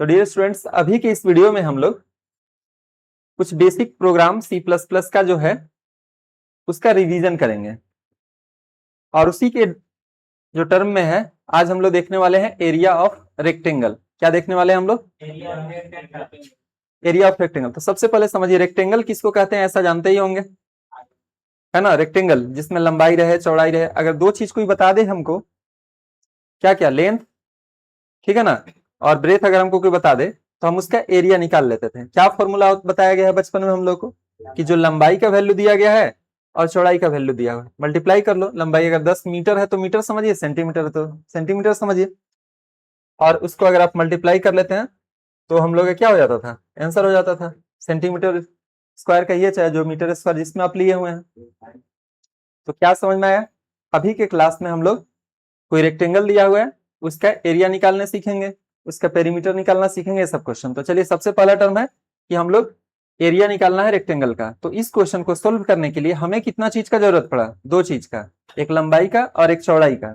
तो dear students, अभी के इस वीडियो में हम लोग कुछ बेसिक प्रोग्राम C++ का जो है उसका रिवीजन करेंगे और उसी के जो टर्म में है आज हम लोग देखने वाले हैं एरिया ऑफ रेक्टेंगल। क्या देखने वाले हैं हम लोग? Area of rectangle. तो सबसे पहले समझिए रेक्टेंगल किसको कहते हैं, ऐसा जानते ही होंगे, है ना। रेक्टेंगल जिसमें लंबाई रहे चौड़ाई रहे। अगर दो चीज कोई बता दे हमको, क्या क्या, लेंथ, ठीक है ना, और ब्रेथ अगर हमको कोई बता दे तो हम उसका एरिया निकाल लेते थे। क्या फॉर्मूला बताया गया है बचपन में हम लोग को कि जो लंबाई का वैल्यू दिया गया है और चौड़ाई का वैल्यू दिया हुआ है, मल्टीप्लाई कर लो। लंबाई अगर 10 मीटर है तो मीटर समझिए, सेंटीमीटर है तो सेंटीमीटर समझिए, और उसको अगर आप मल्टीप्लाई कर लेते हैं तो हम लोग का क्या हो जाता था, आंसर हो जाता था। सेंटीमीटर स्क्वायर कहिए चाहे जो मीटर स्क्वायर जिसमें आप लिए हुए हैं। तो क्या समझ में आया? अभी के क्लास में हम लोग कोई रेक्टेंगल दिया हुआ है, उसका एरिया निकालने सीखेंगे, उसका पेरीमीटर निकालना सीखेंगे, सब क्वेश्चन। तो चलिए, सबसे पहला टर्म है कि हम लोग एरिया निकालना है रेक्टेंगल का। तो इस क्वेश्चन को सोल्व करने के लिए हमें कितना चीज का जरूरत पड़ा? दो चीज का, एक लंबाई का और एक चौड़ाई का।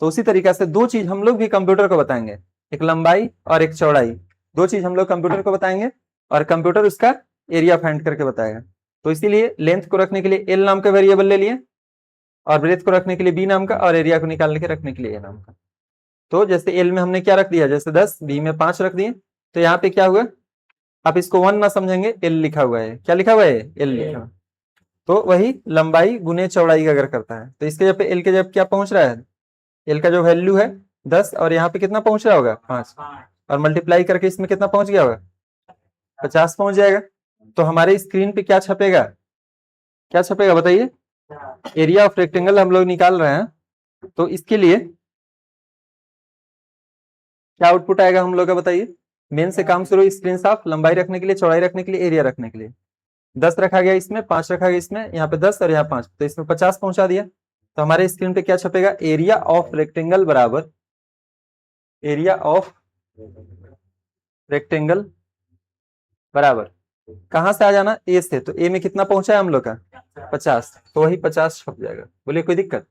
तो उसी तरीका से दो चीज हम लोग भी कंप्यूटर को बताएंगे, एक लंबाई और एक चौड़ाई। दो चीज हम लोग कंप्यूटर को बताएंगे और कंप्यूटर उसका एरिया फाइंड करके बताएगा। तो इसीलिए लेंथ को रखने के लिए एल नाम का वेरिएबल ले लिए, और ब्रेथ को रखने के लिए बी नाम का, और एरिया को निकालने के रखने के लिए ए नाम का। तो जैसे एल में हमने क्या रख दिया, जैसे 10, बी में 5 रख दिए। तो यहाँ पे क्या हुआ, आप इसको 1 ना समझेंगे, एल लिखा हुआ है। क्या लिखा हुआ है? एल लिखा हुआ। तो वही लंबाई गुने चौड़ाई अगर करता है तो इसके जब पे एल के जब क्या पहुंच रहा है, एल का जो वैल्यू है 10, और यहाँ पे कितना पहुंच रहा होगा 5, और मल्टीप्लाई करके इसमें कितना पहुंच गया होगा, 50 पहुंच जाएगा। तो हमारे स्क्रीन पे क्या छपेगा, क्या छपेगा बताइए? एरिया ऑफ रेक्टेंगल हम लोग निकाल रहे हैं। तो इसके लिए क्या आउटपुट आएगा हम लोग का बताइए? मेन से काम शुरू, स्क्रीन साफ, लंबाई रखने के लिए, चौड़ाई रखने के लिए, एरिया रखने के लिए। 10 रखा गया इसमें, 5 रखा गया इसमें, यहाँ पे 10 और यहाँ 5, तो इसमें 50 पहुंचा दिया। तो हमारे स्क्रीन पे क्या छपेगा? एरिया ऑफ रेक्टेंगल बराबर एरिया ऑफ रेक्टेंगल बराबर कहां से आ जाना, ए से। तो ए में कितना पहुंचा है हम लोग का? 50। तो वही 50 छप जाएगा। बोलिए कोई दिक्कत?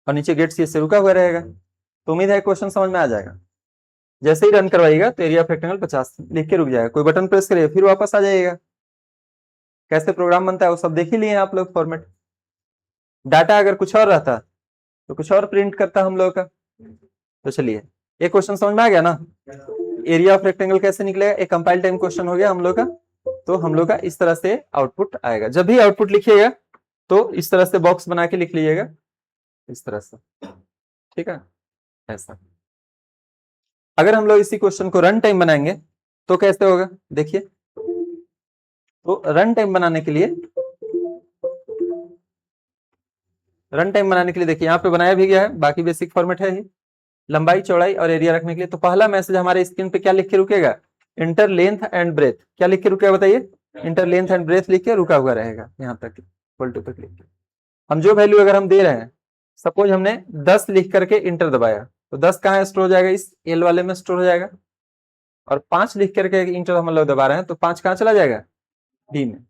और नीचे गेट सी से रुका हुआ रहेगा। तो उम्मीद है क्वेश्चन समझ में आ जाएगा। जैसे ही रन करवाइएगा तो एरिया ऑफ रेक्टेंगल 50 लिख के रुक जाएगा। कोई बटन प्रेस करिए फिर वापस आ जाइएगा। कैसे प्रोग्राम बनता है वो सब देख ही लिए आप लोग फॉर्मेट। डाटा अगर कुछ और रहता तो कुछ और प्रिंट करता हम लोग का। तो चलिए, ये क्वेश्चन समझ में आ गया ना? एरिया ऑफ रेक्टेंगल कैसे निकलेगा, एक कंपाइल टाइम क्वेश्चन हो गया हम लोग का। तो हम लोग का इस तरह से आउटपुट आएगा। जब भी आउटपुट लिखिएगा तो इस तरह से बॉक्स बना के लिख लीजिएगा, इस तरह से, ठीक है, ऐसा। अगर हम लोग इसी क्वेश्चन को रन टाइम बनाएंगे तो कैसे होगा देखिए। तो रन टाइम बनाने के लिए देखिए यहाँ पे बनाया भी गया है, बाकी बेसिक फॉर्मेट है ही। लंबाई चौड़ाई और एरिया रखने के लिए तो पहला मैसेज हमारे स्क्रीन पे क्या लिख के रुकेगा? Enter length and breadth. क्या लिख के रुकेगा बताइए? इंटर लेंथ एंड ब्रेथ लिख के रुका हुआ रहेगा यहाँ तक, इक्वल टू पे क्लिक। हम जो वैल्यू अगर हम दे रहे हैं, सपोज हमने 10 लिख करके इंटर दबाया, तो 10 कहाँ स्टोर हो जाएगा? इस एल वाले में स्टोर हो जाएगा। और 5 लिख करके इंटर हम लोग दबा रहे हैं तो 5 कहाँ चला जाएगा? बी में।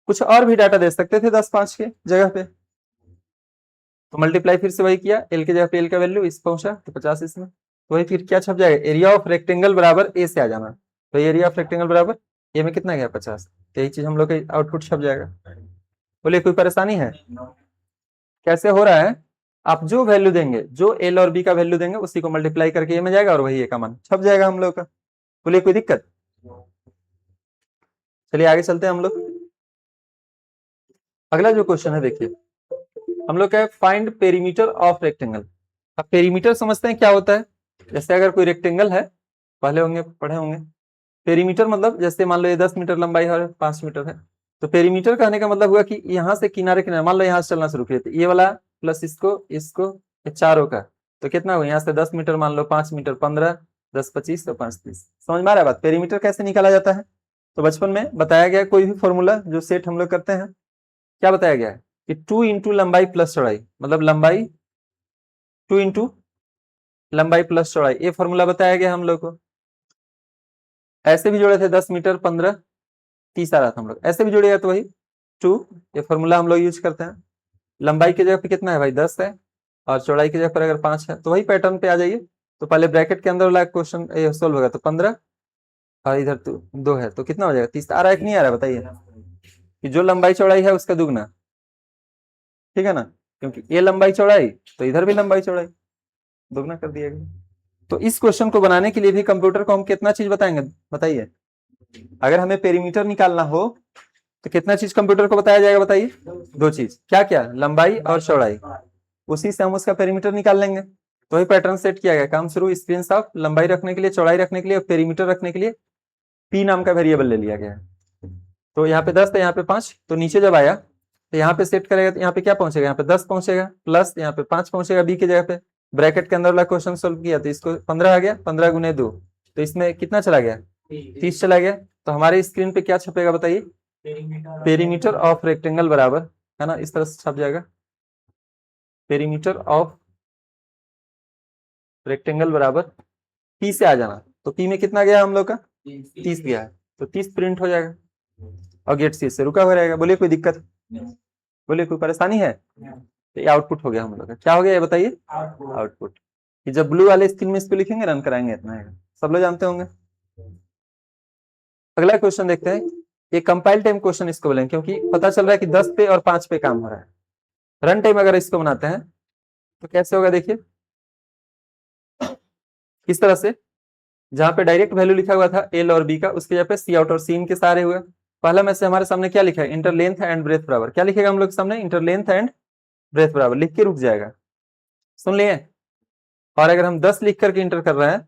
कुछ और भी डाटा दे सकते थे 10 5 के जगह पे। तो मल्टीप्लाई फिर से वही किया, एल के जगह पे एल का वैल्यू इस पहुंचा तो 50 इसमें। तो वही फिर क्या छप जाएगा? एरिया ऑफ रेक्टेंगल बराबर ए से आ जाना। तो एरिया ऑफ रेक्टेंगल बराबर ए में कितना गया? 50। तो यही चीज हम लोग का आउटपुट छप जाएगा। बोलिए कोई परेशानी है? कैसे हो रहा है? आप जो वैल्यू देंगे, जो एल और बी का वैल्यू देंगे, उसी को मल्टीप्लाई करके ए में जाएगा और वही ए का मान छप जाएगा हम लोग का। बोलिए कोई दिक्कत? चलिए आगे चलते हैं हम लोग। अगला जो क्वेश्चन है देखिए, हम लोग का फाइंड पेरीमीटर ऑफ रेक्टेंगल। अब पेरीमीटर समझते हैं क्या होता है? जैसे अगर कोई रेक्टेंगल है, पहले होंगे पढ़े होंगे, पेरीमीटर मतलब जैसे मान लो ये 10 मीटर लंबाई है और 5 मीटर है। तो पेरीमीटर कहने का मतलब हुआ कि यहाँ से किनारे किनारे, मान लो यहाँ से चलना शुरू किए, तो ये वाला प्लस इसको इसको ये चारों का, तो कितना हुआ? यहाँ से 10 मीटर मान लो, 5 मीटर 15, 10 25 तो 5 30। समझ में आ रहा है बात? पेरीमीटर कैसे निकाला जाता है? तो बचपन में बताया गया कोई भी फॉर्मूला जो सेट हम लोग करते हैं, क्या बताया गया है कि 2 इंटू लंबाई प्लस चौड़ाई, मतलब लंबाई 2 इंटू लंबाई प्लस चौड़ाई, ये फॉर्मूला बताया गया हम लोग को। ऐसे भी जोड़े थे 10 मीटर 15 30 आ रहा था हम लोग, ऐसे भी जोड़ेगा तो वही 2, ये फॉर्मूला हम लोग यूज करते हैं। लंबाई की जगह पे कितना है भाई? 10 है, और चौड़ाई की जगह पर अगर 5 है तो वही पैटर्न पे आ जाइए। तो पहले ब्रैकेट के अंदर वाला क्वेश्चन सोल्व होगा, तो 15 और इधर तो 2 है, तो कितना हो जाएगा 30 आ रहा है कि नहीं आ रहा है बताइए, कि जो लंबाई चौड़ाई है उसका दुगना, ठीक है ना, क्योंकि ये लंबाई चौड़ाई तो इधर भी लंबाई चौड़ाई दुगना कर दिया गया। तो इस क्वेश्चन को बनाने के लिए भी कंप्यूटर को हम कितना चीज बताएंगे बताइए, अगर हमें पेरीमीटर निकालना हो तो कितना चीज कंप्यूटर को बताया जाएगा बताइए, 2 चीज, क्या क्या, लंबाई और चौड़ाई, उसी से हम उसका पेरीमीटर निकाल लेंगे। तो ही पैटर्न सेट किया गया, काम शुरू, स्क्रीन ऑफ, लंबाई रखने के लिए, चौड़ाई रखने के लिए, पेरीमीटर रखने के लिए पी नाम का वेरिएबल ले लिया गया है। तो यहाँ पे 10 था, यहाँ पे 5, तो नीचे जब आया तो यहाँ पे सेट करेगा तो यहाँ पे क्या पहुंचेगा, यहाँ पे 10 पहुंचेगा, प्लस यहाँ पे 5 पहुंचेगा बी की जगह पे। ब्रैकेट के अंदर वाला क्वेश्चन सोल्व किया तो इसको 15 आ गया, 15 गुने 2, तो इसमें कितना चला गया 30 चला गया। तो हमारे स्क्रीन पे क्या छपेगा बताइए, पेरीमीटर ऑफ रेक्टेंगल बराबर, है ना, इस तरह से छप जाएगा, पेरीमीटर ऑफ रेक्टेंगल बराबर पी से आ जाना, तो पी में कितना गया हम लोग का 30 गया है, तो 30 प्रिंट हो जाएगा और गेट सी से रुका हुआ रहेगा। बोलिए कोई दिक्कत, बोलिए कोई परेशानी है, तो ये आउटपुट हो गया हम लोग का, क्या हो गया ये बताइए आउटपुट। कि जब ब्लू वाले स्क्रीन में इसको लिखेंगे रन कराएंगे इतना है, सब लोग जानते होंगे। अगला क्वेश्चन देखते हैं, ये कंपाइल टाइम क्वेश्चन इसको बोलेंगे, क्योंकि पता चल रहा है कि 10 पे और 5 पे काम हो रहा है। रन टाइम अगर इसको बनाते हैं तो कैसे होगा देखिए, किस तरह से, जहां पे डायरेक्ट वैल्यू लिखा हुआ था एल और बी का, उसके जगह पे सी आउट और सी इन के सारे हुए। पहला में से हमारे सामने क्या लिखा है, इंटर लेंथ एंड ब्रेथ बराबर, क्या लिखेगा हम लोग के सामने, इंटर लेंथ एंड ब्रेथ बराबर, लिख के रुक जाएगा, सुन लिए। और अगर हम 10 लिख करके इंटर कर रहे हैं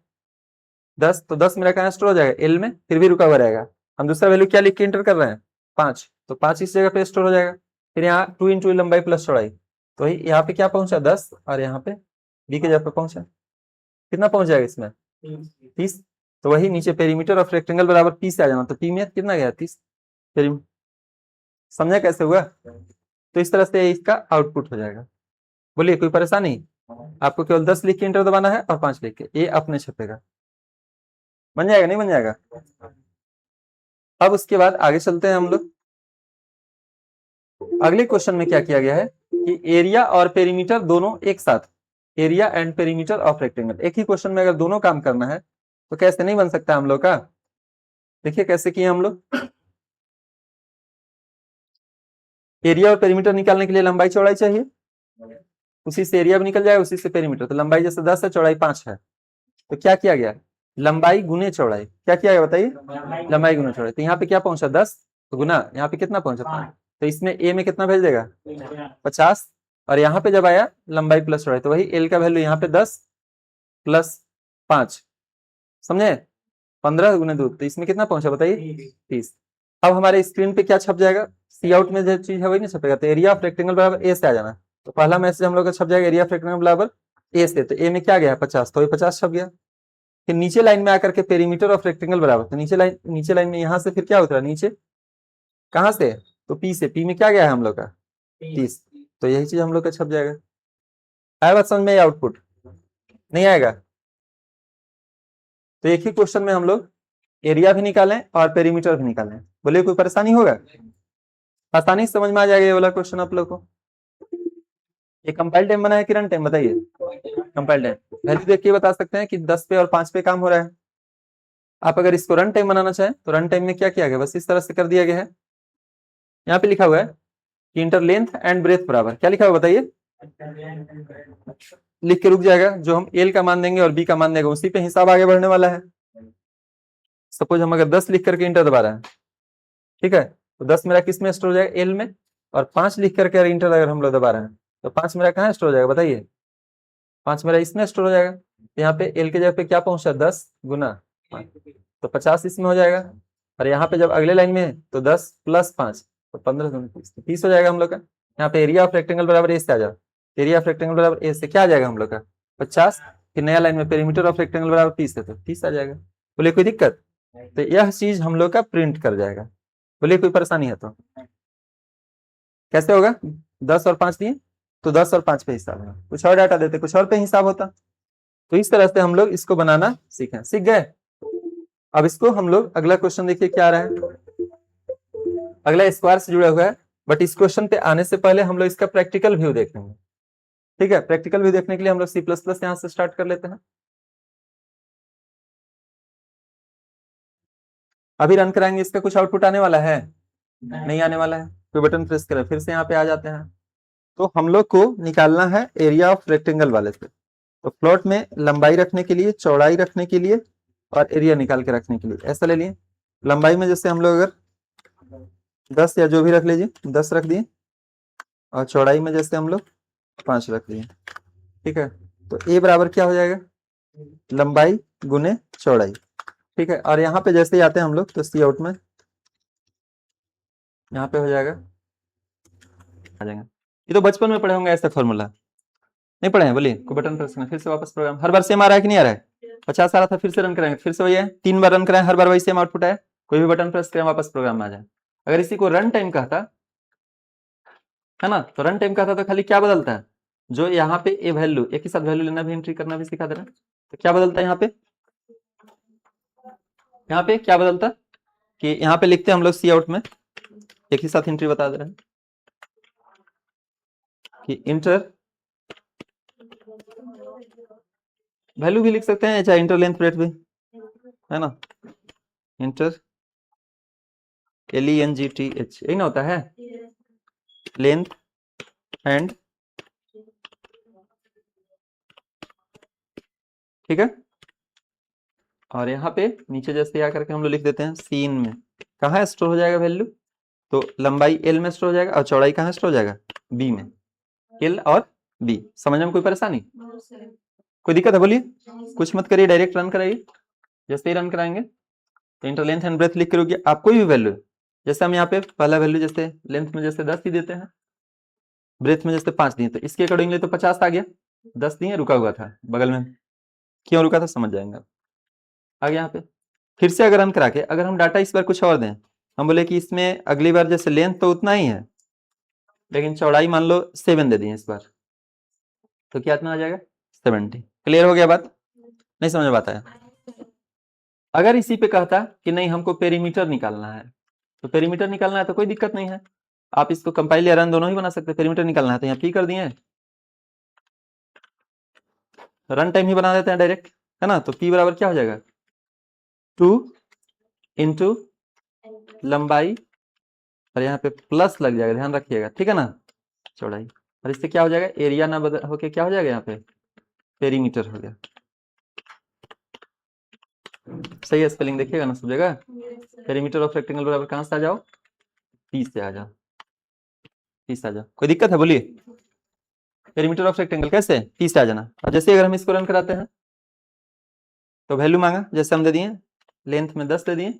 10, तो 10 मेरा कहां स्टोर हो जाएगा एल में, फिर भी रुका हुआ रहेगा। हम दूसरा वैल्यू क्या लिख के इंटर कर रहे हैं 5, तो 5 इस जगह पे स्टोर हो जाएगा। फिर यहाँ 2 इंटू लंबाई प्लस चौड़ाई, तो यहाँ पे क्या पहुंचा 10, और यहाँ पे बी के जगह पे पहुंचा, कितना पहुंच जाएगा इसमें 30। तो वही नीचे पेरीमीटर ऑफ रेक्टेंगल बराबर पी से आ जाना, तो पी में कितना गया 30, समझा कैसे हुआ। तो इस तरह से इसका आउटपुट हो जाएगा। बोलिए कोई परेशानी, आपको केवल 10 लिख के इंटर दबाना है और 5 लिख के, ये अपने छपेगा, बन जाएगा नहीं बन जाएगा। अब उसके बाद आगे चलते हैं हम लोग, अगले क्वेश्चन में क्या किया गया है कि एरिया और पेरीमीटर दोनों एक साथ, area and perimeter of rectangle, एक ही क्वेश्चन में अगर दोनों काम करना है तो कैसे नहीं बन सकता हम लोग का। देखिए कैसे किए हम लोग, एरिया और पेरीमीटर निकालने के लिए लंबाई चौड़ाई चाहिए, उसी से एरिया भी निकल जाएगा, उसी से पेरीमीटर। तो लंबाई जैसे 10 है, चौड़ाई 5 है, तो क्या किया गया लंबाई गुने चौड़ाई, क्या किया गया बताइए लंबाई गुने चौड़ाई। तो यहाँ पे क्या पहुंचा 10, तो गुना यहाँ पे कितना पहुंचा 5, तो इसमें ए में कितना भेज देगा 50, और यहाँ पे जब आया लंबाई प्लस चौड़ाई, तो वही एल का वैल्यू यहाँ पे 10 प्लस 5, समझे, 15 गुने 2, तो इसमें कितना पहुंचा बताइए 30। अब हमारे स्क्रीन पे क्या छप जाएगा, सी आउट में जो चीज है वही नहीं छपेगा, तो एरिया ऑफ रेक्टेंगल बराबर ए से आ जाना। तो पहला मैसेज हम लोग का छप जाएगा एरिया ऑफ रेक्टेंगल बराबर ए से, तो ए में क्या गया 50, तो 50 छप गया। फिर नीचे लाइन में आकर के पेरीमीटर ऑफ रेक्टेंगल बराबर, तो नीचे लाइन में यहाँ से फिर क्या उतरा नीचे, कहाँ से, तो पी से, पी में क्या गया है हम लोग का 30, तो यही चीज हम लोग का छप जाएगा। आया बात समझ में, आउटपुट नहीं आएगा। तो एक ही क्वेश्चन में हम लोग एरिया भी निकालें और पेरीमीटर भी निकालें, बोले कोई परेशानी होगा, आसानी से समझ में आ जाएगा ये वाला क्वेश्चन आप लोग को। ये कंपाइल टाइम बना है कि रन टाइम बताइए, कंपाइल टाइम वैल्यू देख के बता सकते हैं कि 10 पे और 5 पे काम हो रहा है। आप अगर इसको रन टाइम बनाना चाहें तो रन टाइम में क्या किया गया, बस इस तरह से कर दिया गया है। यहाँ पे लिखा हुआ है कि इंटर लेंथ एंड ब्रेथ बराबर, क्या लिखा हुआ बताइए, लिख के रुक जाएगा, जो हम एल का मान देंगे और बी का मान देंगे उसी पे हिसाब आगे बढ़ने वाला है। सपोज हम अगर 10 लिख करके इंटर दबा रहे हैं, ठीक है, तो 10 मेरा किस में स्टोर हो जाएगा एल में, और 5 लिख करके इंटर अगर हम लोग दबा रहे हैं तो 5 मेरा कहाँ स्टोर हो जाएगा बताइए, 5 मेरा इसमें स्टोर हो जाएगा। यहाँ पे एल के जगह पे क्या पहुंचा 10 गुना 5, तो 50 इसमें हो जाएगा। और यहाँ पे जब अगले लाइन में है तो 10 प्लस 5, तो 15 गुना 30 हो जाएगा हम लोग का। यहाँ पे एरिया ऑफ रेक्टेंगल बराबर ए से आ जाओ, एरिया ऑफ रेक्टेंगल बराबर ए से क्या आ जाएगा हम लोग का 50, फिर नया लाइन में पेरीमीटर ऑफ रेक्टेंगल बराबर 30 है, तो 30 आ जाएगा। बोले कोई दिक्कत, तो यह चीज हम लोग का प्रिंट कर जाएगा। बोलिए कोई परेशानी है तो कैसे होगा, 10 और 5 दिए तो 10 और 5 पे हिसाब है, कुछ और डाटा देते कुछ और पे हिसाब होता। तो इस तरह से हम लोग इसको बनाना सीख गए। अब इसको हम लोग अगला क्वेश्चन देखिए क्या आ रहा है, अगला स्क्वायर से जुड़ा हुआ है, बट इस क्वेश्चन पे आने से पहले हम लोग इसका प्रैक्टिकल व्यू देखेंगे। ठीक है, प्रैक्टिकल व्यू देखने के लिए हम लोग C++ यहाँ से स्टार्ट कर लेते हैं। अभी रन कराएंगे, इसका कुछ आउटपुट आने वाला है? नहीं आने वाला है। कोई बटन प्रेस करें, फिर से यहाँ पे आ जाते हैं। तो हम लोग को निकालना है एरिया ऑफ रेक्टेंगल वाले से। तो प्लॉट में लंबाई रखने के लिए, चौड़ाई रखने के लिए और एरिया निकाल के रखने के लिए ऐसा ले लिए। लंबाई में जैसे हम लोग अगर 10 या जो भी रख लीजिए, 10 रख दिए, और चौड़ाई में जैसे हम लोग 5 रख दिए। ठीक है, तो ए बराबर क्या हो जाएगा? लंबाई गुने चौड़ाई। ठीक है, और यहाँ पे जैसे ही आते हैं हम लोग तो सी आउट में यहाँ पे हो जाएगा, आ जाएगा। ये तो बचपन में पढ़े होंगे ऐसा फॉर्मूला, नहीं पढ़े हैं? बोलिए, कोई बटन प्रेस करना, फिर से वापस प्रोग्राम। हर बार सेम आ रहा है कि नहीं आ रहा है? 50 आ रहा था, फिर से रन कराएंगे, फिर से वही है, 3 बार रन कराएं, हर बार वही सेम आउटपुट है। कोई भी बटन प्रेस करें, वापस प्रोग्राम में आ जाए। अगर इसी को रन टाइम कहता है ना, तो रन टाइम कहता तो खाली क्या बदलता है, जो यहाँ पे ए वैल्यू, एक ही साथ वैल्यू लेना भी, एंट्री करना भी सिखा देना। तो क्या बदलता है यहाँ पे? यहाँ पे क्या बदलता कि यहाँ पे लिखते हैं हम लोग सी आउट में, एक ही साथ एंट्री बता दे रहे हैं कि इंटर वैल्यू भी लिख सकते हैं, चाहे इंटर लेंथ रेट भी, है ना। इंटर LENGTH यही ना होता है, लेंथ एंड, ठीक है। और यहाँ पे नीचे जैसे आकर के हम लोग लिख देते हैं सीन में कहाँ स्टोर हो जाएगा वैल्यू, तो लंबाई एल में स्टोर हो जाएगा और चौड़ाई कहाँ स्टोर हो जाएगा? बी में। एल और बी, समझने में कोई परेशानी, कोई दिक्कत है? बोलिए, कुछ मत करिए, डायरेक्ट रन कराइए। जैसे ही रन कराएंगे तो इंटर लेंथ एंड ब्रेथ लिख के रुकिए। आप कोई भी वैल्यू, जैसे हम यहाँ पे पहला वैल्यू जैसे लेंथ में जैसे 10 ही देते हैं, ब्रेथ में जैसे 5 दिए, तो इसके अकॉर्डिंगली तो 50 आ गया, 10 दिए, रुका हुआ था बगल में, क्यों रुका था समझ जाएंगे आप। आगे यहाँ पे फिर से अगर रन करा के अगर हम डाटा इस बार कुछ और दें, हम बोले कि इसमें अगली बार जैसे लेंथ तो उतना ही है लेकिन चौड़ाई मान लो 7 दे दी इस बार, तो क्या इतना आ जाएगा? 70। क्लियर हो गया बात? नहीं समझ में आता है? अगर इसी पे कहता कि नहीं हमको पेरीमीटर निकालना है, तो पेरीमीटर निकालना है तो कोई दिक्कत नहीं है, आप इसको कंपाइल या रन दोनों ही बना सकते हैं। पेरीमीटर निकालना है तो यहाँ पी कर दिए, रन टाइम ही बना देते हैं डायरेक्ट, है ना। तो पी बराबर क्या हो जाएगा? 2 इंटू लंबाई, और यहाँ पे प्लस लग जाएगा, ध्यान रखिएगा, ठीक है ना, चौड़ाई। और इससे क्या हो जाएगा? एरिया ना बदल होके क्या हो जाएगा यहाँ पे? पेरीमीटर हो गया। सही है, स्पेलिंग देखिएगा ना सब जगह। पेरीमीटर ऑफ रेक्टेंगल बराबर कहाँ से आ जाओ? 30 से आ जाओ, 30 आ जाओ। कोई दिक्कत है? बोलिए, पेरीमीटर ऑफ रेक्टेंगल कैसे? 30 से आ जाना। और जैसे अगर हम इसको रन कराते हैं तो वैल्यू मांगा, जैसे हम दे दिए लेंथ में 10 दे दिए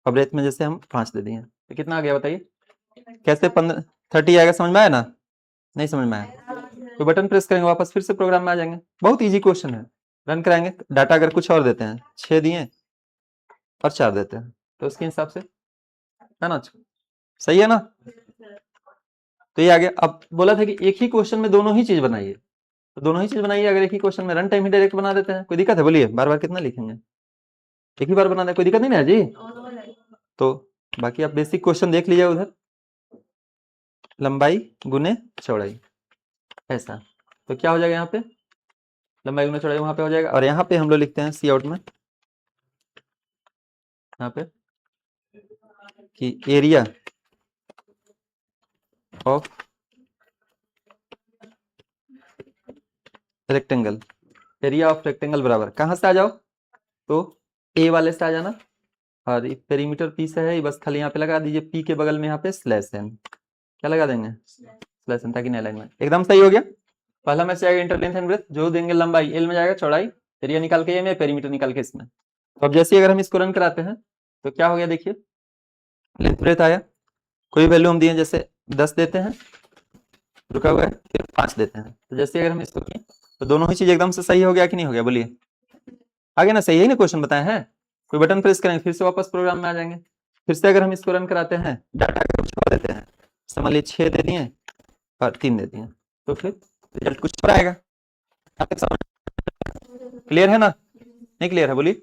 और ब्रेथ में जैसे हम 5 दे दिए, तो कितना आ गया बताइए? कैसे 30 आएगा? समझ में आया ना? नहीं समझ में आया तो बटन प्रेस करेंगे, वापस फिर से प्रोग्राम में आ जाएंगे। बहुत इजी क्वेश्चन है। रन कराएंगे, डाटा अगर कुछ और देते हैं, 6 दिए और 4 देते हैं, तो उसके हिसाब से, है ना, सही है ना। तो ये आ गया। अब बोला था कि एक ही क्वेश्चन में दोनों ही चीज बनाइए, तो दोनों ही चीज बनाइए। अगर एक ही क्वेश्चन में रन टाइम ही डायरेक्ट बना देते हैं, कोई दिक्कत है? बोलिए, बार बार कितना लिखेंगे? एक ही बार बना दे, कोई दिक्कत नहीं ना जी। तो बाकी आप बेसिक क्वेश्चन देख लीजिए उधर, लंबाई गुने चौड़ाई ऐसा, तो क्या हो जाएगा यहाँ पे? लंबाई गुना चौड़ाई वहां पे हो जाएगा। और यहाँ पे हम लोग लिखते हैं सी आउट में, यहाँ पे कि area of rectangle, area of rectangle बराबर कहाँ से आ जाओ? तो ए वाले से आ जाना, और पेरीमीटर पी से है, ये बस खाली यहाँ पे लगा दीजिए, पी के बगल में यहाँ पे स्लैश एन, क्या लगा देंगे? स्लैश एन, ताकि नया लाइन में एकदम सही हो गया। पहला में से आएगा इंटर लेंथ एंड ब्रेथ, जो देंगे लंबाई एल में जाएगा, चौड़ाई एरिया निकाल के ए में, पेरीमीटर निकाल के इसमें। तो अब जैसे अगर हम इसको रन कराते हैं तो क्या हो गया देखिए, लेंथ ब्रेथ आया, कोई वैल्यू हम दिए, जैसे 10 देते हैं, रुका हुआ है, फिर 5 देते हैं, तो जैसे अगर हम इसको किए तो दोनों ही चीज एकदम से सही हो गया कि नहीं हो गया? बोलिए, आगे ना, सही है ना क्वेश्चन बताए हैं। कोई बटन प्रेस करेंगे, फिर से वापस प्रोग्राम में आ जाएंगे। फिर से अगर हम इसको रन कराते हैं, डाटा कुछ और देते हैं, समझ लीजिए 6 दे दिए और 3 दे दिए, तो फिर रिजल्ट कुछ और आएगा। क्लियर है ना? नहीं क्लियर है? बोलिए।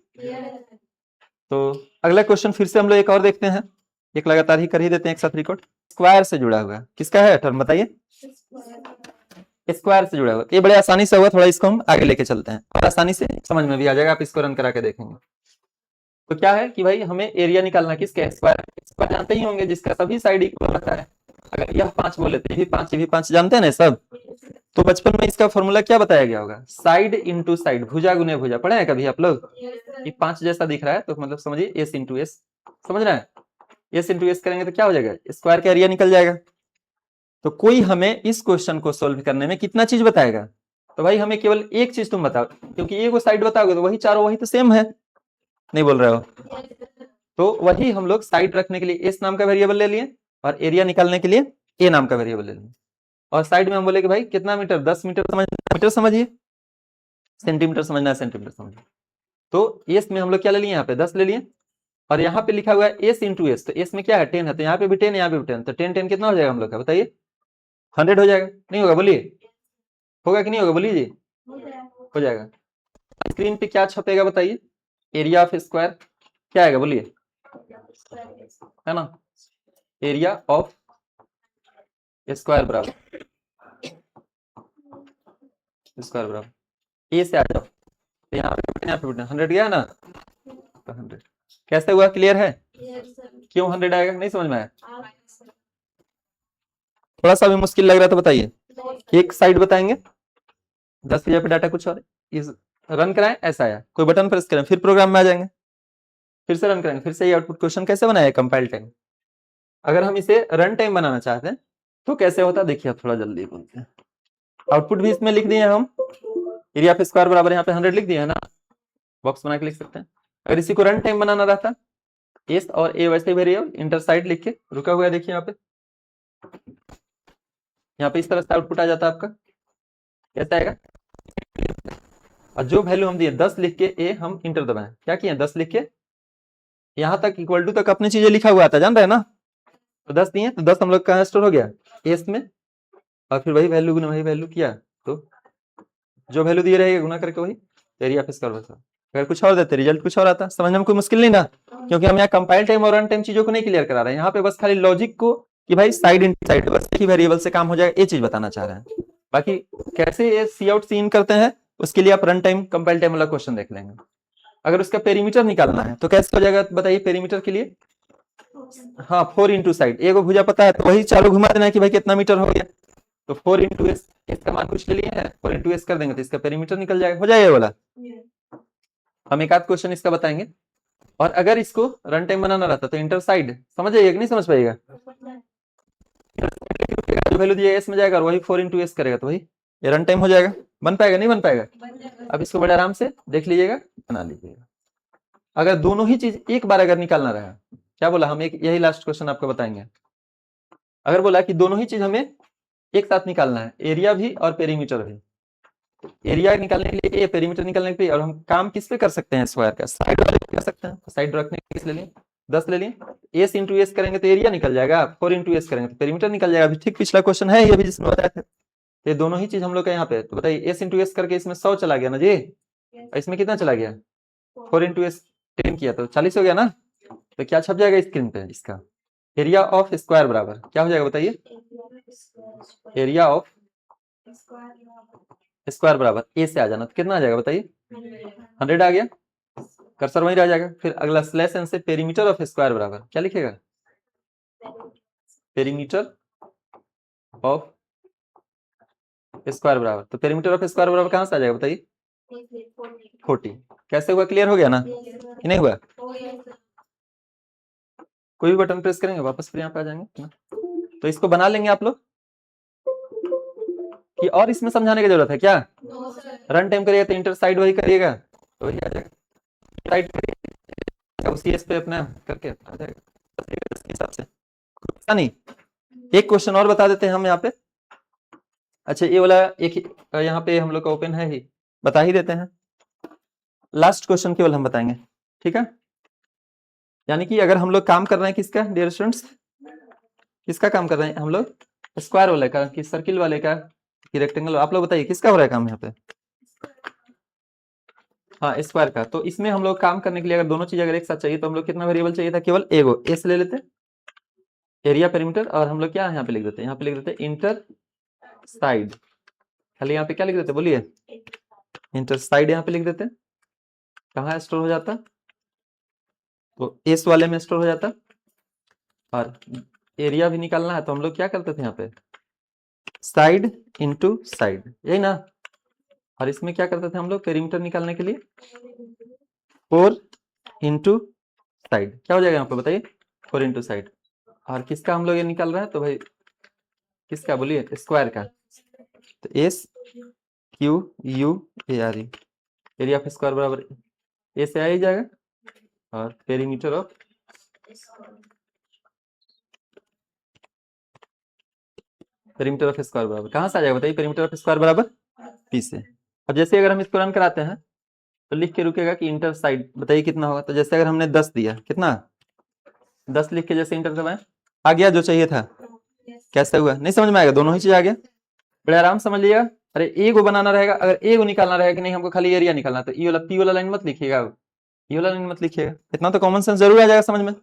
तो अगला क्वेश्चन फिर से हम लोग एक और देखते हैं, एक लगातार ही कर ही देते हैं एक साथ रिकॉर्ड। स्क्वायर से जुड़ा हुआ किसका है टर्म बताइए? स्क्वायर से जुड़ा हुआ, ये बड़े आसानी से हुआ, थोड़ा इसको हम आगे लेके चलते हैं और आसानी से समझ में भी आ जाएगा, आप इसको रन करा के देखेंगे। तो क्या है कि भाई हमें एरिया निकालना किसका, स्क्वायर जानते ही होंगे, जिसका सभी साइड इक्वल रहता है। अगर यह 5 बोले तो ये भी 5 जानते हैं ना सब। तो बचपन में इसका फॉर्मूला क्या बताया गया होगा, साइड इंटू साइड, भुजा गुने भुजा, पढ़े हैं कभी आप लोग? ये 5 जैसा दिख रहा है तो मतलब समझिए एस इंटू एस, समझ रहे हैं? एस इंटू एस करेंगे तो क्या हो जाएगा, स्क्वायर का एरिया निकल जाएगा। तो कोई हमें इस क्वेश्चन को सोल्व करने में कितना चीज बताएगा, तो भाई हमें केवल एक चीज तुम बताओ, क्योंकि एक वो साइड बताओगे तो वही चारों वही तो सेम है, नहीं बोल रहे हो? तो वही हम लोग साइड रखने के लिए एस नाम का वेरिएबल ले लिए और एरिया निकालने के लिए ए नाम का वेरिएबल ले लिए। और साइड में हम बोले कि भाई कितना मीटर, 10 मीटर समझना, मीटर समझिए, सेंटीमीटर समझना है, सेंटीमीटर समझिए। तो एस में हम लोग क्या ले लिए, यहाँ पे 10 ले लिए, और यहाँ पे लिखा हुआ है एस इंटू एस, तो एस में क्या है 10 है, तो यहाँ पे भी 10, यहाँ पे भी 10, तो 10 कितना हो जाएगा हम लोग का, बताइए? 100 हो जाएगा, नहीं होगा बोलिए? होगा कि नहीं होगा, बोलिए जी? हो जाएगा। स्क्रीन पे क्या छपेगा बताइए, एरिया ऑफ स्क्वायर क्या आएगा बोलिए, है ना? एरिया ऑफ स्क्वायर बराबर ए से आ जाओ, तो यहाँ पे 100 गया ना, तो 100 कैसे हुआ, क्लियर है? क्यों 100 आएगा, नहीं समझ में आया? थोड़ा सा भी मुश्किल लग रहा है तो बताइए, एक साइड बताएंगे 10 पे डाटा कुछ और इस रन कराएं, ऐसा आया, कोई बटन प्रेस करें फिर प्रोग्राम में आ जाएंगे, फिर से रन करेंगे, फिर से ये आउटपुट क्वेश्चन कैसे बनाया, कंपाइल टाइम। अगर हम इसे रन टाइम बनाना चाहते हैं तो कैसे होता है, देखिए थोड़ा जल्दी बोलते हैं। आउटपुट भी इसमें लिख दिए हम, एरिया ऑफ स्क्वायर बराबर यहाँ पे 100 लिख दिया है ना, बॉक्स बना के लिख सकते हैं। अगर इसी को रन टाइम बनाना रहता, एस और ए वैसे वेरिएबल इंटर साइड लिख के रुका हुआ है, देखिए यहाँ पे इस तरह से आउटपुट आ जाता है आपका, कैसा आएगा? और जो वैल्यू हम दिए 10 लिख के ए हम इंटर दबाएं, क्या किए 10 लिख के यहाँ तक इक्वल टू तक अपनी चीजें लिखा हुआ था, जान रहे हैं ना? तो 10 दिए तो 10 हम लोग कहाँ स्टोर हो गया, एस में, और फिर वही वैल्यू गुना वही वैल्यू किया, तो जो वैल्यू दिए रहेगा गुना करके वही एरिया ऑफ स्क्वायर बचा। अगर कुछ और देते रिजल्ट कुछ और आता, समझने में कोई मुश्किल नहीं ना, क्योंकि हम यहाँ कंपाइल टाइम और रन टाइम चीजों को नहीं क्लियर करा रहे हैं, यहाँ पे बस खाली लॉजिक को कि भाई साइड इन साइड बस एक ही वेरिएबल से काम हो जाएगा, ये चीज बताना चाह रहे हैं। बाकी कैसे ये सी आउट सी इन करते हैं उसके लिए आप रन टाइम कंपाइल टाइम वाला क्वेश्चन देख लेंगे। अगर उसका पेरीमीटर निकालना है तो कैसे हो जाएगा बताइए, पेरीमीटर के लिए हाँ 4 इंटू साइड, एक भुजा पता है तो वही चारों घुमा देना है कि भाई कितना मीटर हो गया, तो 4 इंटू एस, इसका मान कुछ के लिए है 4 इंटू एस कर देंगे तो इसका पेरीमीटर निकल जाएगा, हो जाएगा वाला। हम एक आध क्वेश्चन इसका बताएंगे। और अगर इसको रन टाइम बनाना रहता तो इंटर साइड समझ जाइएगा कि नहीं समझ पाइएगा, जो वैल्यू दिया एस में जाएगा और वही 4 इंटू एस करेगा तो वही ये रन टाइम हो जाएगा, बन पाएगा नहीं बन पाएगा? अब इसको बड़े आराम से देख लीजिएगा, बना लीजिएगा। अगर दोनों ही चीज एक बार अगर निकालना रहा, क्या बोला हम, एक यही लास्ट क्वेश्चन आपको बताएंगे। अगर बोला कि दोनों ही चीज हमें एक साथ निकालना है, एरिया भी और पेरीमीटर भी, एरिया निकालने के लिए ए, पेरीमीटर निकालने के लिए, और हम काम किस पे कर सकते हैं, स्क्वायर का साइड वाले पे कर सकते हैं, साइड रखने के किस ले लिए 10 ले लिए, एस इंटू एस करेंगे तो एरिया निकल जाएगा, 4 इंटू एस करेंगे तो पेरीमीटर निकल जाएगा। अभी ठीक पिछला क्वेश्चन है ये भी जिसमें बताया था, ये दोनों ही चीज हम लोग का यहाँ पे, तो बताइए एस इंटू एस करके इसमें 100 चला गया ना जी, इसमें कितना चला गया 4 इंटू एस 10 किया तो 40 हो गया ना, तो क्या छप जाएगा स्क्रीन पे, इसका एरिया ऑफ स्क्वायर बराबर क्या हो जाएगा बताइए, एरिया ऑफ स्क्वायर बराबर ए से आ जाना, तो कितना आ जाएगा बताइए 100 आ गया, कर्सर वहीं रह जाएगा। फिर अगला स्लैश एन से पेरीमीटर ऑफ स्क्वायर बराबर क्या लिखेगा, पेरीमीटर ऑफ स्क्वायर बराबर, तो पेरीमीटर ऑफ स्क्वायर बराबर कहां से आ जाएगा बताइए 40। कैसे हुआ, क्लियर हो गया ना कि नहीं हुआ? कोई भी बटन प्रेस करेंगे वापस फिर यहाँ पे आ जाएंगे, तो इसको बना लेंगे आप लोग कि और इसमें समझाने की जरूरत है क्या? रन टाइम करिएगा तो इंटर साइड वही करिएगा तो वही आ जाएगा, साइड करिएगा उसी एस पे अपना करके आ जाएगा हिसाब से, नहीं। एक क्वेश्चन और बता देते हैं हम यहाँ पे, अच्छा ये वाला एक यहाँ पे हम लोग का ओपन है ही, बता ही देते हैं, लास्ट क्वेश्चन केवल हम बताएंगे, ठीक है? यानी कि अगर हम लोग काम कर रहे हैं किसका डियर स्टूडेंट्स, किसका काम कर रहे हैं हम लोग, स्क्वायर वाले का कि सर्किल वाले का कि रेक्टेंगल, आप लोग बताइए किसका हो रहा है काम यहाँ पे? हाँ स्क्वायर का। तो इसमें हम लोग काम करने के लिए अगर दोनों चीज अगर एक साथ चाहिए तो हम लोग कितना वेरिएबल चाहिए था, केवल एगो एस ले लेते, एरिया पेरीमीटर, और हम लोग क्या यहाँ पे लिख देते हैं, यहाँ पे लिख देते हैं इंटर साइड, खाली यहाँ पे क्या लिख देते बोलिए, इंटर साइड यहाँ पे लिख देते, कहाँ स्टोर हो जाता तो एस वाले में स्टोर हो जाता, और एरिया भी निकालना है तो हम लोग क्या करते थे यहाँ पे, साइड इंटू साइड, यही ना। और इसमें क्या करते थे हम लोग पेरीमीटर निकालने के लिए, 4 इंटू साइड, क्या हो जाएगा यहाँ पे बताइए, 4 इंटू साइड। और किसका हम लोग ये निकाल रहे हैं, तो भाई किसका बोलिए, स्क्वायर का। तो S Q U A R E, area of square बराबर ए से आ ही जाएगा, और पेरीमीटर ऑफ स्क्वायर बराबर कहाँ से आ जाएगा बताइए, पेरीमीटर ऑफ स्क्वायर बराबर पी से। अब जैसे अगर हम इसको रन कराते हैं तो लिख के रुकेगा कि इंटर साइड, बताइए कितना होगा। तो जैसे अगर हमने 10 दिया, कितना 10 लिख के जैसे इंटर दबाएं, आ गया जो चाहिए था। कैसे हुआ नहीं समझ में आएगा, दोनों ही चीज आ गया, बड़े आराम समझ लिएगा। अरे ए को बनाना रहेगा, अगर ए को निकालना रहेगा कि नहीं हमको खाली एरिया निकालना, तो ई वाला पी वाला लाइन मत लिखिएगा, ये वाला लाइन मत लिखिएगा, इतना तो कॉमन सेंस जरूर आ जाएगा समझ में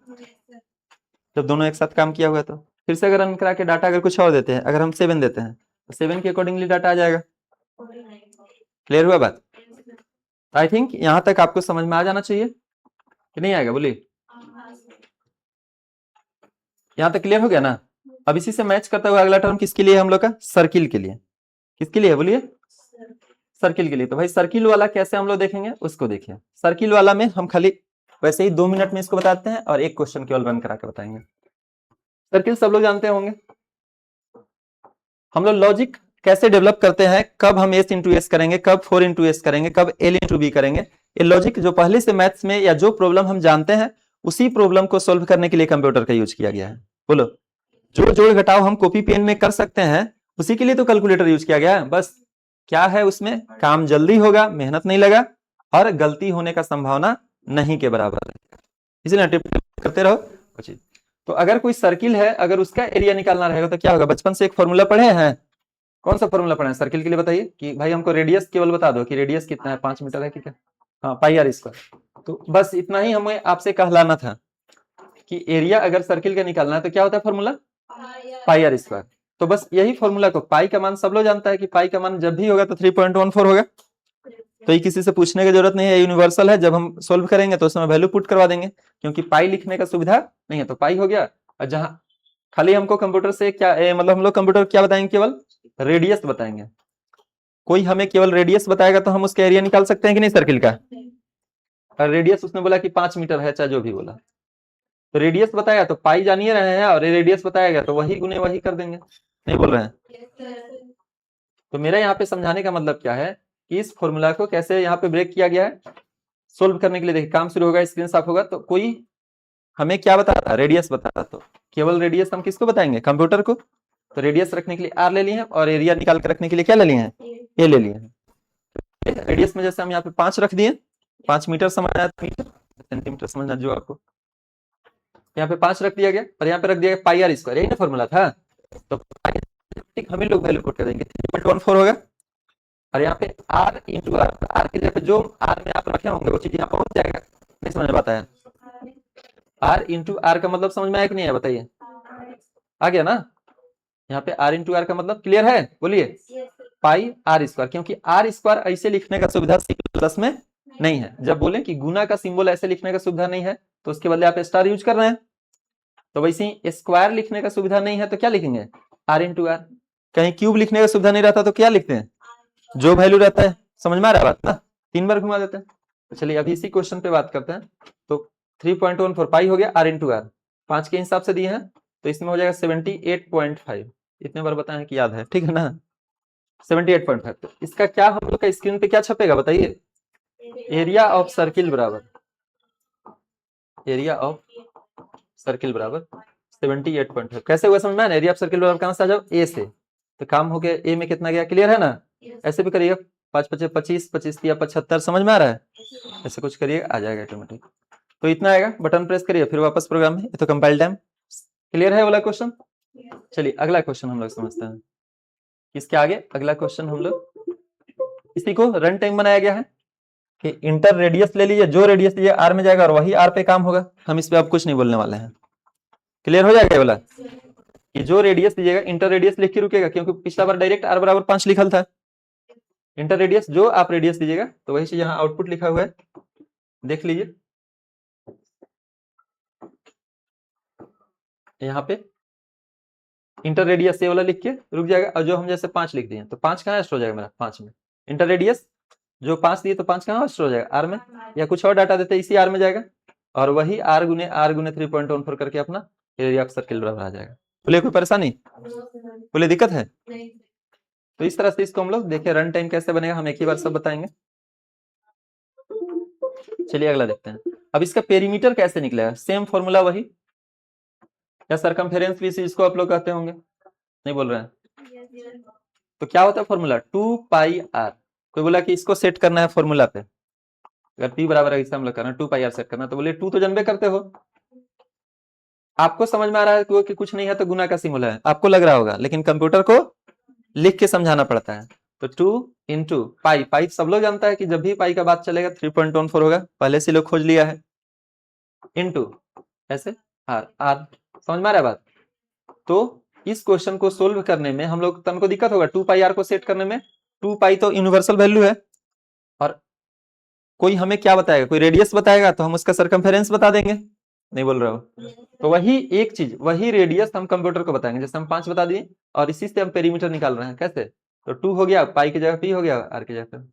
जब दोनों एक साथ काम किया हुआ। तो फिर से अगर रन करा के डाटा अगर कुछ और देते हैं, अगर हम 7 देते हैं तो 7 के अकॉर्डिंगली डाटा आ जाएगा। क्लियर हुआ बात? आई थिंक यहां तक आपको समझ में आ जाना चाहिए कि नहीं आएगा, बोलिए यहां तक क्लियर हो गया ना। अब इसी से मैच करता हुआ अगला टर्म किसके लिए हम लोग का, सर्किल के लिए। किसके लिए बोलिए, सर्किल के लिए। तो भाई सर्किल वाला कैसे हम लोग देखेंगे उसको देखिए। सर्किल वाला में हम खाली वैसे ही 2 मिनट में इसको बताते हैं और एक क्वेश्चन केवल रन करा के बताएंगे। सर्किल सब लोग जानते होंगे, हम लोग लॉजिक कैसे डेवलप करते हैं, कब हम एस इंटू एस करेंगे, कब 4 इंटू एस करेंगे, कब एल इंटू बी करेंगे। ये लॉजिक जो पहले से मैथ्स में या जो प्रॉब्लम हम जानते हैं उसी प्रॉब्लम को सोल्व करने के लिए कंप्यूटर का यूज किया गया है। बोलो, जो जोड़ घटाव हम कॉपी पेन में कर सकते हैं उसी के लिए तो कैलकुलेटर यूज किया गया है। बस क्या है उसमें, काम जल्दी होगा, मेहनत नहीं लगा, और गलती होने का संभावना नहीं के बराबर है, इसलिए करते रहो। तो अगर कोई सर्किल है, अगर उसका एरिया निकालना रहेगा तो क्या होगा, बचपन से एक फॉर्मूला पढ़े हैं, कौन सा फॉर्मूला पढ़े हैं सर्किल के लिए बताइए, कि भाई हमको रेडियस केवल बता दो कि रेडियस कितना है, 5 मीटर है कि क्या, हाँ पाई आर स्क्वायर। तो बस इतना ही हमें आपसे कहलाना था कि एरिया अगर सर्किल का निकालना है तो क्या होता है फॉर्मूला, पाई आर स्क्वायर। तो बस यही फॉर्मूला को, पाई का मान सब लोग जानता है कि पाई का मान जब भी होगा तो 3.14 होगा, तो ये किसी से पूछने की जरूरत नहीं है, यूनिवर्सल है। जब हम सोल्व करेंगे तो उसमें वैल्यू पुट करवा देंगे, क्योंकि पाई लिखने का सुविधा नहीं है तो पाई हो गया। और जहां खाली हमको कंप्यूटर से क्या मतलब हम लोग कंप्यूटर क्या बताएंगे, केवल रेडियस बताएंगे। कोई हमें केवल रेडियस बताएगा तो हम उसका एरिया निकाल सकते हैं कि नहीं सर्किल का। और रेडियस उसने बोला कि 5 मीटर है, चाहे जो भी बोला, तो रेडियस बताया तो पाई जानिए रहे हैं, और रेडियस बताएगा तो वही गुने वही कर देंगे, नहीं बोल रहे हैं। तो मेरा यहाँ पे समझाने का मतलब क्या है कि इस फॉर्मूला को कैसे यहाँ पे ब्रेक किया गया है सोल्व करने के लिए। देखिए काम शुरू होगा, स्क्रीन साफ होगा, तो कोई हमें क्या बताता, रेडियस बताता, तो केवल रेडियस हम किसको बताएंगे, कंप्यूटर को। तो रेडियस रखने के लिए आर ले लिए हैं, और एरिया निकाल कर रखने के लिए क्या ले लिए हैं, ए ले लिए हैं। रेडियस में जैसे हम यहाँ पे 5 रख दिए, 5 मीटर समझ आया, मीटर सेंटीमीटर समझना जो आपको, यहाँ पे 5 रख दिया गया, और यहाँ पे रख दिया गया पाई आर स्क्वायर, यही ना फॉर्मूला था। तो हम लोग वैल्यू पुट कर देंगे, 3.14 होगा। और यहाँ पे आर इंटू आर, आर की जगह पे जो आर में आप रखे होंगे वो चीज यहाँ पहुंच जाएगा, नहीं समझ में आता है। आर इंटू आर का मतलब समझ में आया कि नहीं है बताइए, आ गया ना। यहाँ पे आर इंटू आर का मतलब क्लियर है, बोलिए पाई आर स्क्वायर, क्योंकि आर स्क्वायर ऐसे लिखने का सुविधा प्लस में नहीं है। जब बोले कि गुना का सिंबल ऐसे लिखने का सुविधा नहीं है तो उसके बदले आप स्टार यूज कर रहे हैं। तो वैसे ही स्क्वायर लिखने का सुविधा नहीं है तो क्या लिखेंगे, आर इंटू आर। कहीं क्यूब लिखने का सुविधा नहीं रहता तो क्या लिखते हैं, जो वैल्यू रहता है। समझ में आ रहा है बात ना, 3 बार घुमा देते हैं। तो चलिए अभी इसी क्वेश्चन पे बात करते हैं। तो 3.14 पाई हो गया आर इंटू आर, 5 के हिसाब से दिए हैं, तो इसमें हो जाएगा 78.5। इतने बार बताएं कि याद है, ठीक है ना, 78.5। तो इसका क्या हम लोग का स्क्रीन पे क्या छपेगा बताइए, एरिया ऑफ सर्किल बराबर, एरिया ऑफ सर्किल बराबर 78.5। कैसे हुआ समझ में, एरिया ऑफ सर्किल बराबर कहां से आ जाओ, ए से। तो काम हो गया, ए में कितना गया, क्लियर है ना। ऐसे भी करिएगा, 5 5 25, 25 या 75, समझ में आ रहा है, ऐसे कुछ करिए आ जाएगा ऑटोमेटिक। तो इतना आएगा, बटन प्रेस करिए फिर वापस प्रोग्राम में। तो कंपाइल टाइम क्लियर है वाला क्वेश्चन। चलिए अगला क्वेश्चन हम लोग समझते हैं। इसके आगे अगला क्वेश्चन हम लोग, इसी को रन टाइम बनाया गया है कि इंटर रेडियस ले लीजिए, जो रेडियस लीजिए आर में जाएगा और वही आर पे काम होगा। हम इस पे अब कुछ नहीं बोलने वाले हैं, क्लियर हो जाएगा वाला कि जो रेडियस दीजिएगा इंटर रेडियस लिख के रुकेगा, क्योंकि पिछला बार डायरेक्ट आर बराबर 5 लिखल था। इंटर रेडियस जो आप रेडियस दीजिएगा तो वही चीज यहाँ आउटपुट लिखा हुआ है, देख लीजिए। यहाँ पे इंटर रेडियस ये वाला लिख के रुक जाएगा, और जो हम जैसे 5 लिख दिए तो 5 कहाँ स्टोर हो जाएगा मेरा, 5 में। इंटर रेडियस जो 5 दिए तो 5 कहाँ स्टोर हो जाएगा, आर में, या कुछ और डाटा देते इसी आर में जाएगा, और वही आर गुने 3.14 करके अपना एरिया ऑफ सर्किल बराबर आ जाएगा। बोले कोई परेशानी, बोले दिक्कत है? तो इस तरह से इसको हम लोग देखिए रन टाइम कैसे बनेगा, हम एक ही बार सब बताएंगे। चलिए अगला देखते हैं। अब इसका पेरीमीटर कैसे निकलेगा, सेम फॉर्मूला वही, या सरकमफेरेंस भी इसको आप लोग कहते होंगे, नहीं बोल रहे हैं? तो क्या होता है फॉर्मूला, 2 पाई आर। कोई बोला कि इसको सेट करना है फॉर्मूला पे, अगर पी बराबर है इससे हम लोग करना 2 पाई आर सेट करना, तो बोले 2 तो जानबे करते हो, आपको समझ में आ रहा है कि कुछ नहीं है तो गुना का सिमुला है, आपको लग रहा होगा, लेकिन कंप्यूटर को लिख के समझाना पड़ता है। तो 2 इंटू पाई, पाई सब लोग जानता है कि जब भी पाई का बात चलेगा 3.14 होगा, पहले से लोग खोज लिया है, इंटू ऐसे आर, आर समझ में आ रहा है बात? तो इस क्वेश्चन को सोल्व करने में हम लोग तुमको दिक्कत होगा 2 पाई आर को सेट करने में, 2 पाई तो यूनिवर्सल वैल्यू है, और कोई हमें क्या बताएगा, कोई रेडियस बताएगा तो हम उसका सरकमफेरेंस बता देंगे, नहीं बोल रहे हो? तो वही एक चीज, वही रेडियस हम कंप्यूटर को बताएंगे, जैसे हम 5 बता दिए और इसी से हम पेरीमीटर निकाल रहे हैं, कैसे? तो 2 हो गया, पाई की जगह पी हो गया, आर की जगह,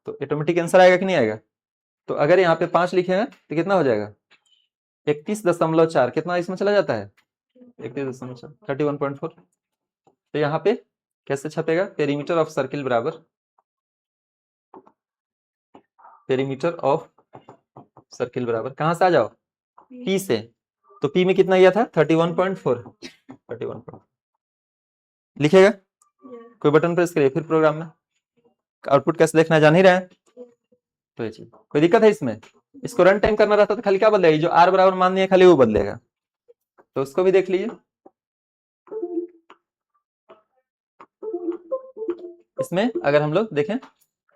तो ऑटोमेटिक आंसर आएगा कि नहीं आएगा? तो अगर यहाँ पे 5 लिखे हैं तो कितना हो जाएगा, 31.4, कितना इसमें चला जाता है, 31.4, 31.4। तो यहाँ पे कैसे छपेगा, पेरीमीटर ऑफ सर्किल बराबर पेरीमीटर ऑफ सर्किल बराबर, कहां से आ जाओ, पी से, तो पी में कितना गया था 31.4, 31.4 लिखेगा, कोई बटन प्रेस करिए, फिर प्रोग्राम में आउटपुट कैसे देखना जान ही रहे हैं, तो ये चीज कोई दिक्कत है इसमें? इसको रन टाइम करना रहता तो खाली क्या बदलेगा, जो आर बराबर मान लिया खाली वो बदलेगा, तो उसको भी देख लीजिए। इसमें अगर हम लोग देखें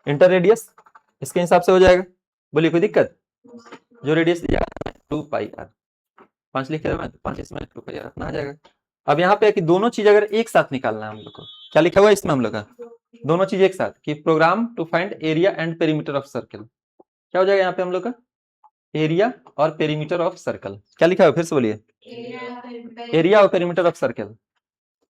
इंटर रेडियस इसके हिसाब से हो जाएगा, बोलिए कोई दिक्कत? जो रेडियस दिया 2 पाई आर, 5 लिख के 5 इसमें 2 पाई आर अपना आ जाएगा। अब यहाँ पे कि दोनों चीज अगर एक साथ निकालना है हम लोग को, क्या लिखा हुआ है इसमें हम लोग का, दोनों चीज एक साथ, कि program to find area and perimeter of circle, क्या हो जाएगा यहाँ पे हम लोग का, एरिया और पेरीमीटर ऑफ सर्कल, क्या लिखा है फिर से बोलिए, एरिया और पेरीमीटर ऑफ सर्कल।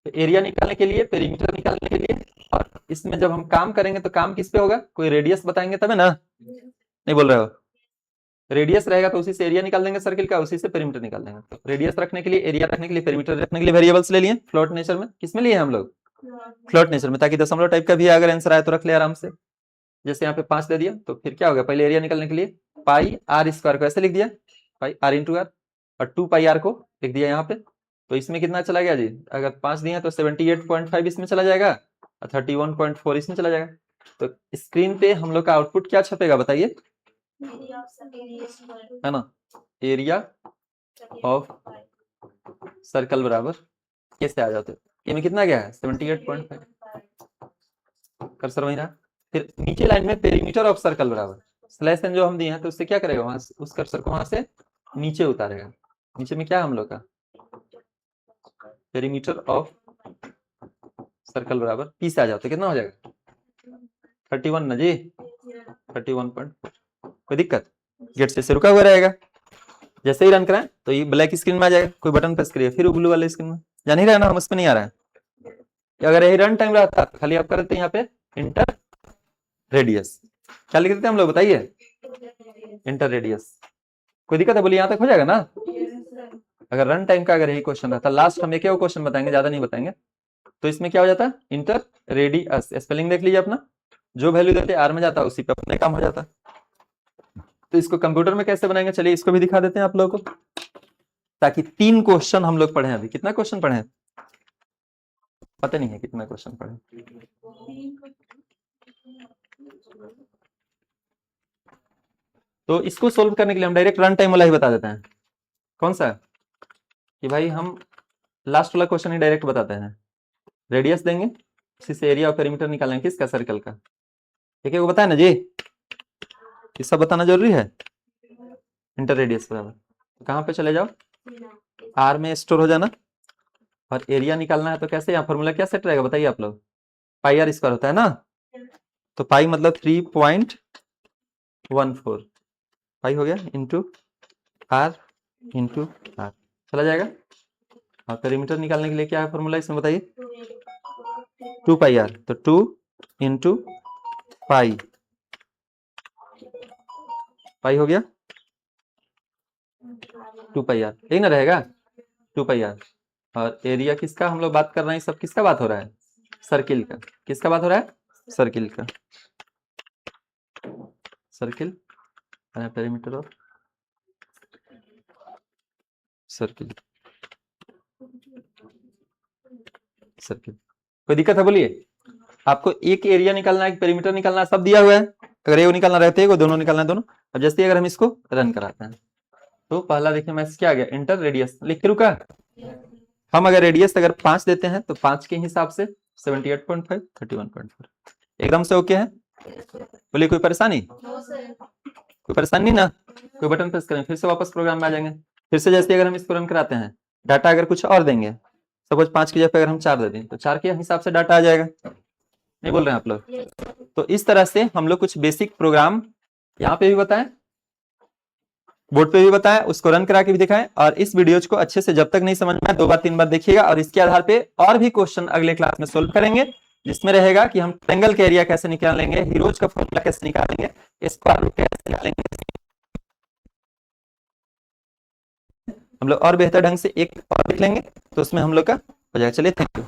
तो एरिया निकालने के लिए, पेरीमीटर निकालने के लिए, और इसमें जब हम काम करेंगे तो काम किस पे होगा, कोई रेडियस बताएंगे तब है ना, नहीं बोल रहे हो? रेडियस रहेगा तो उसी से एरिया निकाल देंगे सर्किल का, उसी से पेरीमीटर निकाल देंगे। तो रेडियस रखने के लिए, एरिया रखने के लिए, पेरीमीटर रखने के लिए वेरिएबल्स ले लिए फ्लोट नेचर में, किसमें लिए हम लोग, फ्लोट नेचर में, ताकि दशमलव टाइप का भी अगर आंसर आए तो रख ले आराम से। जैसे यहाँ पे 5 दे दिया तो फिर क्या होगा, पहले एरिया निकालने के लिए पाई आर स्क्वायर को ऐसे लिख दिया, पाई आर इंटू आर, और 2 पाई आर को लिख दिया यहाँ पे। तो इसमें कितना चला गया जी, अगर 5 दिए तो 78.5 इसमें चला जाएगा, और 31.4 इसमें चला जाएगा। तो स्क्रीन पे हम लोग का आउटपुट क्या छपेगा बताइए, है ना, एरिया ऑफ सर्कल बराबर कैसे आ जाते, ये में कितना गया है 78.5, कर्सर वहीं रहा। फिर नीचे लाइन में पेरीमीटर ऑफ सर्कल बराबर स्लैश एन जो हम दिए हैं, तो उससे क्या करेगा, वहां उस कर्सर को वहां से नीचे उतारेगा, नीचे में क्या हम लोग का पेरीमीटर ऑफ सर्कल बराबर पी से आ जाते, कितना हो जाएगा 31 ना जी, 31.4। कोई दिक्कत, गेट से रुका हुआ रहेगा, जैसे ही रन कराएं तो ये ब्लैक स्क्रीन में आ जाएगा, कोई बटन प्रेस करिए, फिर ब्लू वाले स्क्रीन में, जान ही रहा है ना, हम उस पर नहीं आ रहा है। अगर यही रन टाइम रहता खाली आप करते हैं यहाँ पे इंटर रेडियस, क्या लिख देते हैं हम लोग बताइए, इंटर रेडियस। कोई दिक्कत है, बोलिए यहाँ तक हो जाएगा ना? अगर रन टाइम का अगर यही क्वेश्चन रहता, लास्ट हम एक ही क्वेश्चन बताएंगे, ज्यादा नहीं बताएंगे, तो इसमें क्या हो जाता, इंटर रेडियस, स्पेलिंग देख लीजिए अपना, जो वैल्यू देते आर में जाता उसी पे अपने काम हो जाता। तो इसको कंप्यूटर में कैसे बनाएंगे, चलिए इसको भी दिखा देते हैं आप लोगों को, ताकि 3 क्वेश्चन हम लोग पढ़े, अभी कितना क्वेश्चन पढ़े पता नहीं है, कितना क्वेश्चन पढ़े, तो इसको सोल्व करने के लिए हम डायरेक्ट रन टाइम वाला ही बता देते हैं। कौन सा, कि भाई हम लास्ट वाला क्वेश्चन ही डायरेक्ट बताते हैं, रेडियस देंगे उसी से एरिया और पेरीमीटर निकालेंगे किसका, सर्कल का, ठीक है, वो बताया ना जी, ये सब बताना जरूरी है। इंटर रेडियस बराबर तो कहाँ पे चले जाओ, आर में स्टोर हो जाना, और एरिया निकालना है तो कैसे, यहाँ फॉर्मूला क्या सेट रहेगा बताइए आप लोग, पाई आर स्क्वायर होता है ना, तो पाई मतलब 3.14 पाई हो गया, इंटू आर चला जाएगा, और पेरीमीटर निकालने के लिए क्या है फॉर्मूला इसमें बताइए? 2 पाई आर। तो 2 इंटू पाई, पाई हो गया 2 पाई आर, यही ना रहेगा 2 पाई आर। और एरिया किसका हम लोग बात कर रहे हैं, सब किसका बात हो रहा है? सर्किल का। किसका बात हो रहा है? सर्किल का। Circle perimeter of circle. Circle कोई दिक्कत है बोलिए? आपको एक एरिया निकालना है, एक पेरीमीटर निकालना है, सब दिया हुआ है। अगर ये निकालना रहते हैं, दोनों निकालना है दोनों। अब जैसे अगर हम इसको रन कराते हैं तो पहला देखिए मैथ्स क्या आ गया, इंटर रेडियस लिख के रुका। हम अगर रेडियस अगर 5 देते हैं तो 5 के हिसाब से 78.5 31.4 एकदम से ओके है। बोलिए कोई परेशानी? कोई परेशानी ना? कोई बटन प्रेस करें, फिर से वापस प्रोग्राम में आ जाएंगे। फिर से जैसे अगर हम इसको रन कराते हैं, डाटा अगर कुछ और देंगे, सपोज 5 की जगह अगर हम 4 दे दें तो 4 के हिसाब से डाटा आ जाएगा। नहीं बोल रहे हैं आप लोग? तो इस तरह से हम लोग कुछ बेसिक प्रोग्राम यहाँ पे भी बताएं, बोर्ड पे भी बताएं, उसको रन करा के भी दिखाएं। और इस वीडियोज को अच्छे से जब तक नहीं समझ में आए 2 बार 3 बार देखिएगा, और इसके आधार पे और भी क्वेश्चन अगले क्लास में सोल्व करेंगे, जिसमें रहेगा कि हम ट्रायंगल का एरिया कैसे निकालेंगे, हीरोज का फॉर्मूला कैसे निकालेंगे, स्क्वायर रूट कैसे निकालेंगे। हम लोग और बेहतर ढंग से एक और देख लेंगे तो उसमें हम लोग का हो जाएगा। चलिए थैंक यू।